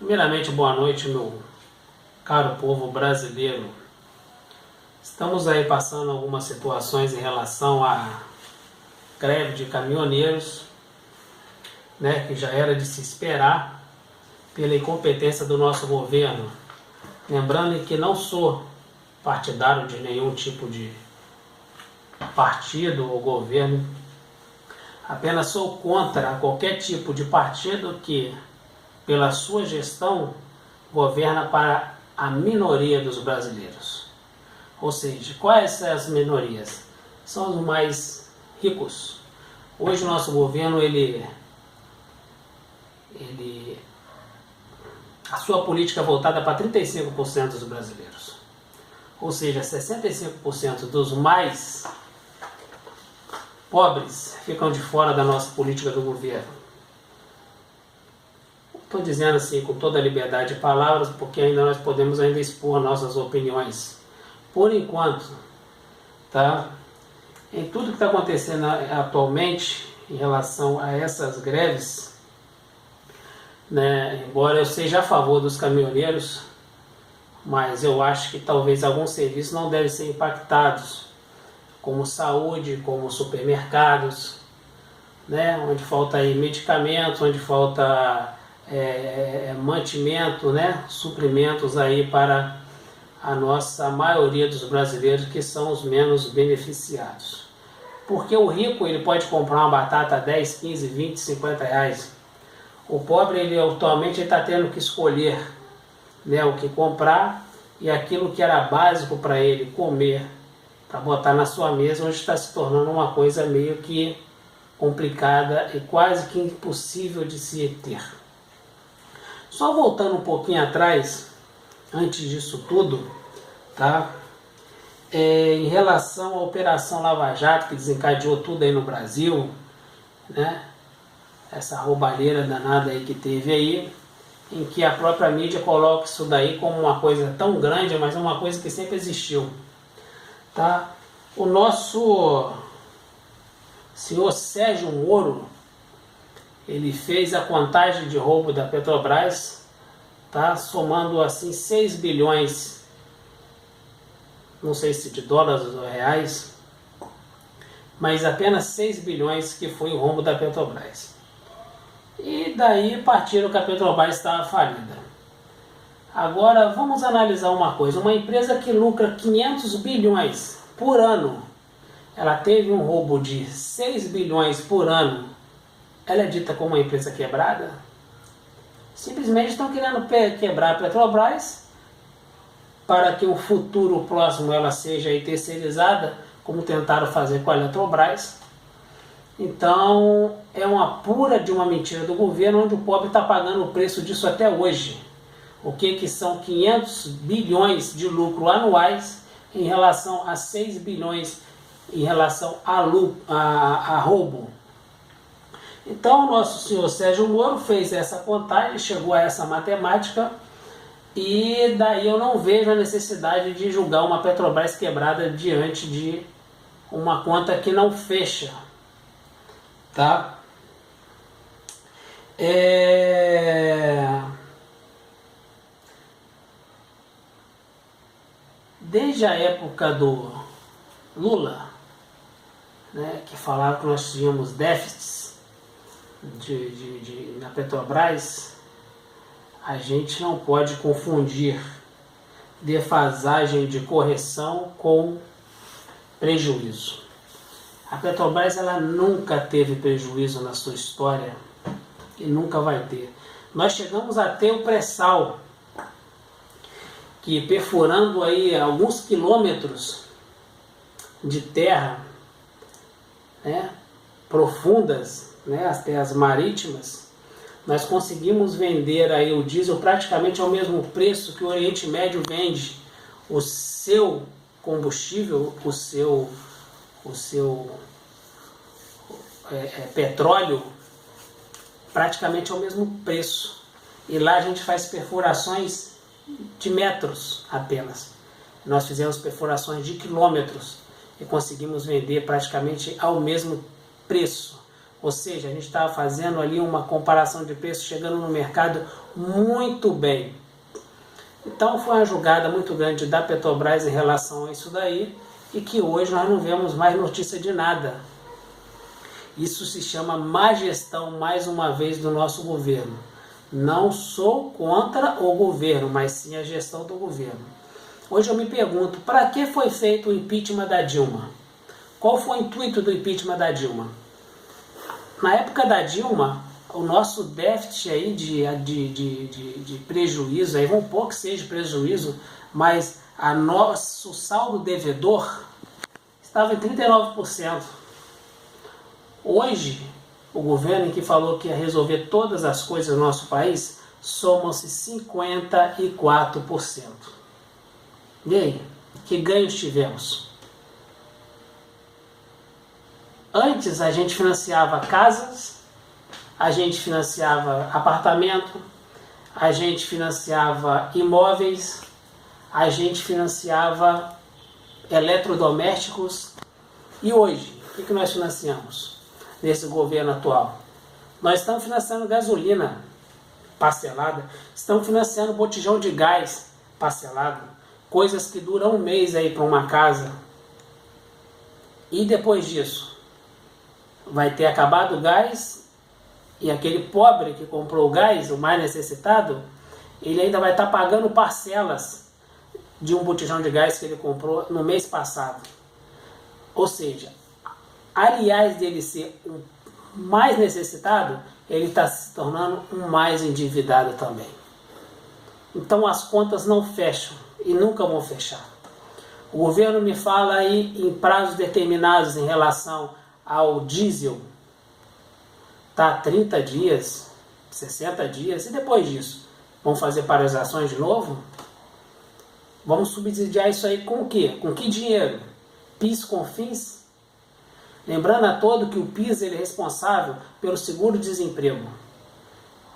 Primeiramente, boa noite, meu caro povo brasileiro. Estamos aí passando algumas situações em relação à greve de caminhoneiros, né, que já era de se esperar pela incompetência do nosso governo. Lembrando que não sou partidário de nenhum tipo de partido ou governo, apenas sou contra qualquer tipo de partido que, pela sua gestão, governa para a minoria dos brasileiros. Ou seja, quais são as minorias? São os mais ricos. Hoje o nosso governo, a sua política é voltada para 35% dos brasileiros. Ou seja, 65% dos mais pobres ficam de fora da nossa política do governo. Estou dizendo assim com toda a liberdade de palavras, porque ainda nós podemos expor nossas opiniões. Por enquanto, tá? Em tudo que está acontecendo atualmente em relação a essas greves, né, embora eu seja a favor dos caminhoneiros, mas eu acho que talvez alguns serviços não devem ser impactados, como saúde, como supermercados, né, onde falta aí medicamentos, onde falta mantimento, né, suprimentos aí para a nossa maioria dos brasileiros, que são os menos beneficiados. Porque o rico ele pode comprar uma batata a 10, 15, 20, 50 reais. O pobre ele atualmente está tendo que escolher, né, o que comprar, e aquilo que era básico para ele comer, para botar na sua mesa, hoje está se tornando uma coisa meio que complicada e quase que impossível de se ter. Só voltando um pouquinho atrás, antes disso tudo, tá? Em relação à Operação Lava Jato, que desencadeou tudo aí no Brasil, né? Essa roubalheira danada aí que teve aí, em que a própria mídia coloca isso daí como uma coisa tão grande, mas é uma coisa que sempre existiu, tá? O nosso senhor Sérgio Moro, ele fez a contagem de roubo da Petrobras, tá? Somando assim 6 bilhões, não sei se de dólares ou reais, mas apenas 6 bilhões que foi o rombo da Petrobras. E daí partiram que a Petrobras estava falida. Agora vamos analisar uma coisa, uma empresa que lucra 500 bilhões por ano, ela teve um roubo de 6 bilhões por ano, ela é dita como uma empresa quebrada? Simplesmente estão querendo quebrar a Petrobras para que o futuro próximo ela seja aí terceirizada, como tentaram fazer com a Eletrobras. Então é uma pura de uma mentira do governo, onde o pobre está pagando o preço disso até hoje. O que são 500 bilhões de lucro anuais em relação a 6 bilhões em relação a roubo. Então, o nosso senhor Sérgio Moro fez essa contagem, chegou a essa matemática, e daí eu não vejo a necessidade de julgar uma Petrobras quebrada diante de uma conta que não fecha, tá? Desde a época do Lula, né, que falava que nós tínhamos déficits na Petrobras, a gente não pode confundir defasagem de correção com prejuízo. A Petrobras ela nunca teve prejuízo na sua história e nunca vai ter. Nós chegamos a ter o pré-sal, que perfurando aí alguns quilômetros de terra, né, profundas, né, as terras marítimas, nós conseguimos vender aí o diesel praticamente ao mesmo preço que o Oriente Médio vende o seu combustível, o seu petróleo, praticamente ao mesmo preço. E lá a gente faz perfurações de metros apenas. Nós fizemos perfurações de quilômetros e conseguimos vender praticamente ao mesmo preço. Ou seja, a gente estava fazendo ali uma comparação de preço, chegando no mercado muito bem. Então foi uma jogada muito grande da Petrobras em relação a isso daí, e que hoje nós não vemos mais notícia de nada. Isso se chama má gestão, mais uma vez, do nosso governo. Não sou contra o governo, mas sim a gestão do governo. Hoje eu me pergunto, para que foi feito o impeachment da Dilma? Qual foi o intuito do impeachment da Dilma? Na época da Dilma, o nosso déficit aí de prejuízo, aí vamos pôr que seja prejuízo, mas nosso saldo devedor estava em 39%. Hoje, o governo que falou que ia resolver todas as coisas no nosso país, somam-se 54%. E aí, que ganhos tivemos? Antes a gente financiava casas, a gente financiava apartamento, a gente financiava imóveis, a gente financiava eletrodomésticos. E hoje, o que nós financiamos nesse governo atual? Nós estamos financiando gasolina parcelada, estamos financiando botijão de gás parcelado, coisas que duram um mês aí para uma casa. E depois disso, vai ter acabado o gás, e aquele pobre que comprou o gás, o mais necessitado, ele ainda vai estar pagando parcelas de um botijão de gás que ele comprou no mês passado. Ou seja, aliás dele ser um mais necessitado, ele está se tornando um mais endividado também. Então as contas não fecham e nunca vão fechar. O governo me fala aí em prazos determinados em relação ao diesel. Tá 30 dias, 60 dias, e depois disso? Vamos fazer paralisações de novo? Vamos subsidiar isso aí com o quê? Com que dinheiro? PIS, COFINS? Lembrando a todo que o PIS ele é responsável pelo seguro-desemprego.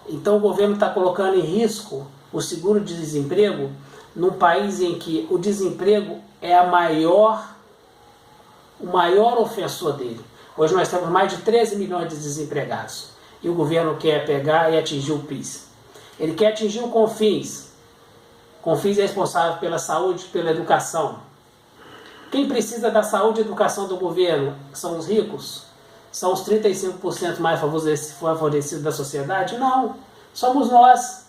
Então o governo está colocando em risco o seguro-desemprego num país em que o desemprego é o maior ofensor dele. Hoje nós temos mais de 13 milhões de desempregados. E o governo quer pegar e atingir o PIS. Ele quer atingir o COFINS. COFINS é responsável pela saúde e pela educação. Quem precisa da saúde e educação do governo são os ricos? São os 35% mais favorecidos da sociedade? Não. Somos nós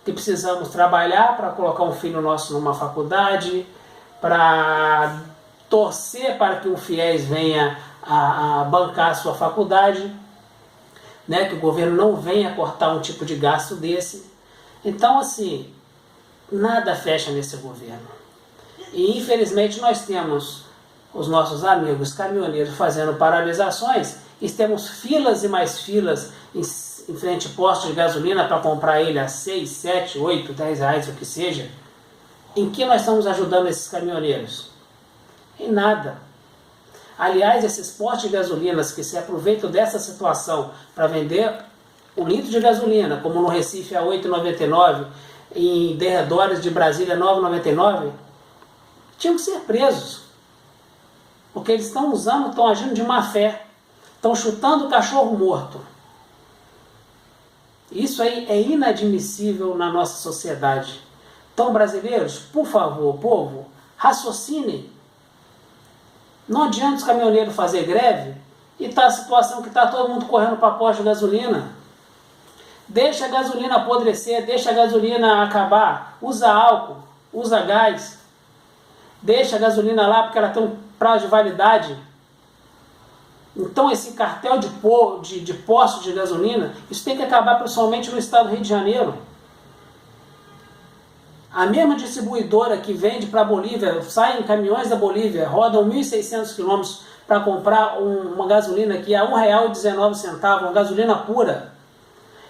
que precisamos trabalhar para colocar um filho nosso numa faculdade, para torcer para que um FIES venha a bancar a sua faculdade, né, que o governo não venha cortar um tipo de gasto desse. Então, assim, nada fecha nesse governo. E, infelizmente, nós temos os nossos amigos caminhoneiros fazendo paralisações e temos filas e mais filas em frente a postos de gasolina para comprar ele a 6, 7, 8, 10 reais, o que seja. Em que nós estamos ajudando esses caminhoneiros? Em nada. Aliás, esses postos de gasolinas que se aproveitam dessa situação para vender um litro de gasolina, como no Recife a R$ 8,99, em derredores de Brasília R$ 9,99, tinham que ser presos. Porque eles estão agindo de má fé. Estão chutando o cachorro morto. Isso aí é inadmissível na nossa sociedade. Então, brasileiros, por favor, povo, raciocinem. Não adianta os caminhoneiros fazer greve e tá a situação que está todo mundo correndo para posto de gasolina. Deixa a gasolina apodrecer, deixa a gasolina acabar. Usa álcool, usa gás. Deixa a gasolina lá porque ela tem um prazo de validade. Então esse cartel de postos de gasolina, isso tem que acabar principalmente no estado do Rio de Janeiro. A mesma distribuidora que vende para a Bolívia, saem caminhões da Bolívia, rodam 1.600 quilômetros para comprar uma gasolina que é a R$ 1,19, uma gasolina pura.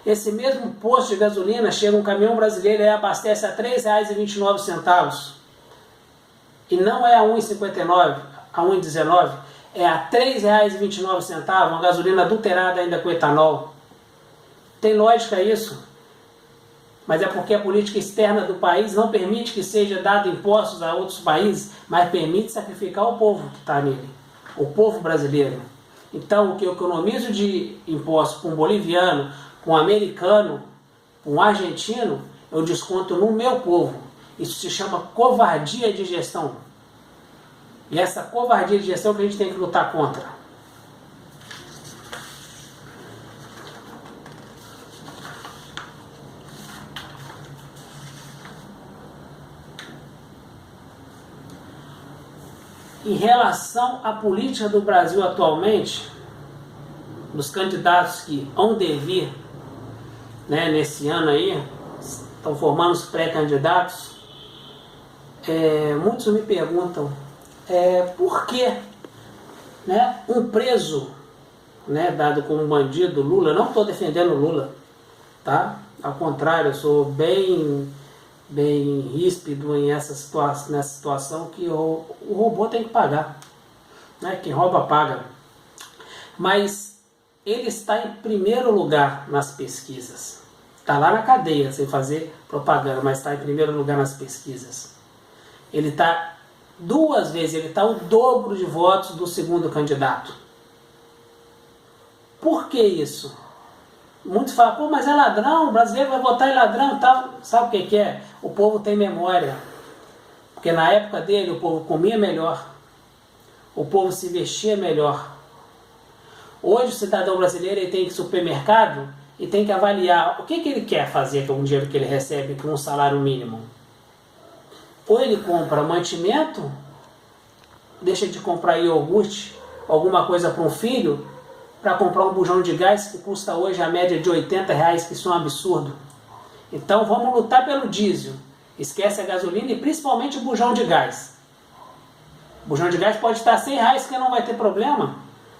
Esse mesmo posto de gasolina, chega um caminhão brasileiro e abastece a R$ 3,29. E não é a R$ 1,59, a R$ 1,19, é a R$ 3,29, uma gasolina adulterada ainda com etanol. Tem lógica isso? Mas é porque a política externa do país não permite que seja dado impostos a outros países, mas permite sacrificar o povo que está nele, o povo brasileiro. Então, o que eu economizo de imposto com um boliviano, com um americano, com um argentino, eu desconto no meu povo. Isso se chama covardia de gestão. E essa covardia de gestão que a gente tem que lutar contra. Em relação à política do Brasil atualmente, dos candidatos que hão de vir, né, nesse ano aí, estão formando os pré-candidatos, muitos me perguntam por que, né, um preso, né, dado como bandido, Lula, não estou defendendo Lula, tá? Ao contrário, eu sou bem ríspido nessa situação que o robô tem que pagar, né? Quem rouba paga. Mas ele está em primeiro lugar nas pesquisas. Está lá na cadeia, sem fazer propaganda, mas está em primeiro lugar nas pesquisas. Ele está 2 vezes, ele está o dobro de votos do segundo candidato. Por que isso? Muitos falam, pô, mas é ladrão, o brasileiro vai votar em ladrão e tal. Sabe o que é? O povo tem memória. Porque na época dele o povo comia melhor, o povo se vestia melhor. Hoje o cidadão brasileiro ele tem que ir ao supermercado e tem que avaliar o que ele quer fazer com o dinheiro que ele recebe com um salário mínimo. Ou ele compra mantimento, deixa de comprar iogurte, alguma coisa para um filho, para comprar um bujão de gás que custa hoje a média de R$80, que isso é um absurdo. Então vamos lutar pelo diesel. Esquece a gasolina e principalmente o bujão de gás. O bujão de gás pode estar R$100 que não vai ter problema.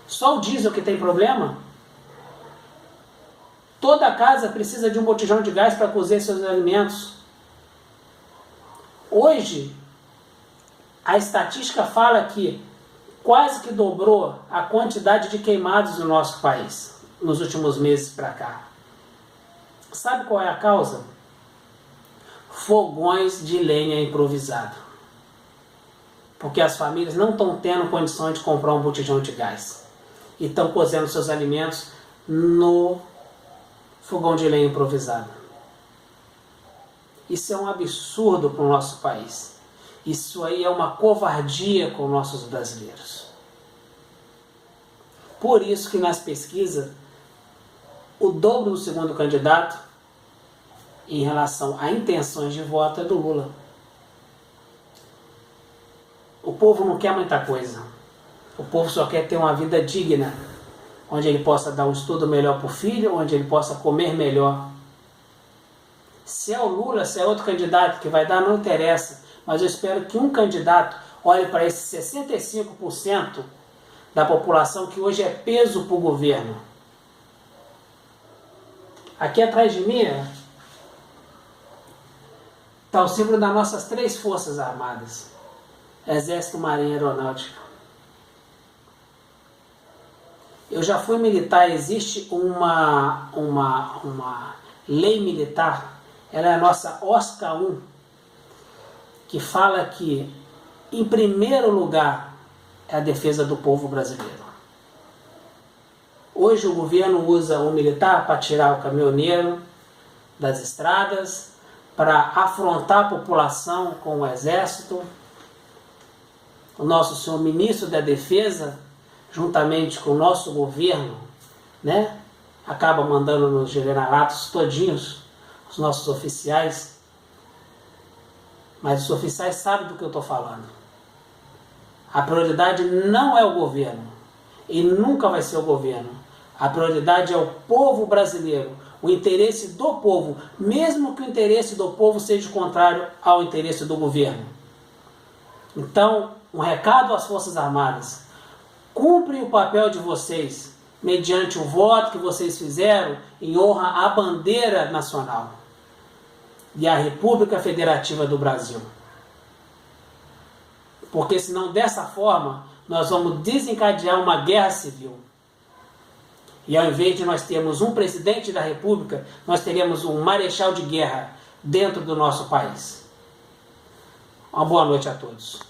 Só o diesel que tem problema. Toda casa precisa de um botijão de gás para cozer seus alimentos. Hoje, a estatística fala que quase que dobrou a quantidade de queimados no nosso país nos últimos meses para cá. Sabe qual é a causa? Fogões de lenha improvisado. Porque as famílias não estão tendo condição de comprar um botijão de gás. E estão cozendo seus alimentos no fogão de lenha improvisado. Isso é um absurdo para o nosso país. Isso aí é uma covardia com nossos brasileiros. Por isso que nas pesquisas, o dobro do segundo candidato em relação a intenções de voto é do Lula. O povo não quer muita coisa. O povo só quer ter uma vida digna, onde ele possa dar um estudo melhor para o filho, onde ele possa comer melhor. Se é o Lula, se é outro candidato que vai dar, não interessa. Mas eu espero que um candidato olhe para esse 65% da população que hoje é peso para o governo. Aqui atrás de mim está o símbolo das nossas 3 forças armadas. Exército, Marinha e Aeronáutica. Eu já fui militar, existe uma lei militar, ela é a nossa OSCA 1, que fala que, em primeiro lugar, é a defesa do povo brasileiro. Hoje o governo usa o militar para tirar o caminhoneiro das estradas, para afrontar a população com o exército. O nosso senhor ministro da Defesa, juntamente com o nosso governo, né, acaba mandando nos generalatos todinhos, os nossos oficiais. Mas os oficiais sabem do que eu estou falando. A prioridade não é o governo. E nunca vai ser o governo. A prioridade é o povo brasileiro. O interesse do povo. Mesmo que o interesse do povo seja contrário ao interesse do governo. Então, um recado às Forças Armadas. Cumprem o papel de vocês, mediante o voto que vocês fizeram em honra à bandeira nacional e à República Federativa do Brasil. Porque senão dessa forma nós vamos desencadear uma guerra civil. E ao invés de nós termos um presidente da República, nós teremos um marechal de guerra dentro do nosso país. Uma boa noite a todos.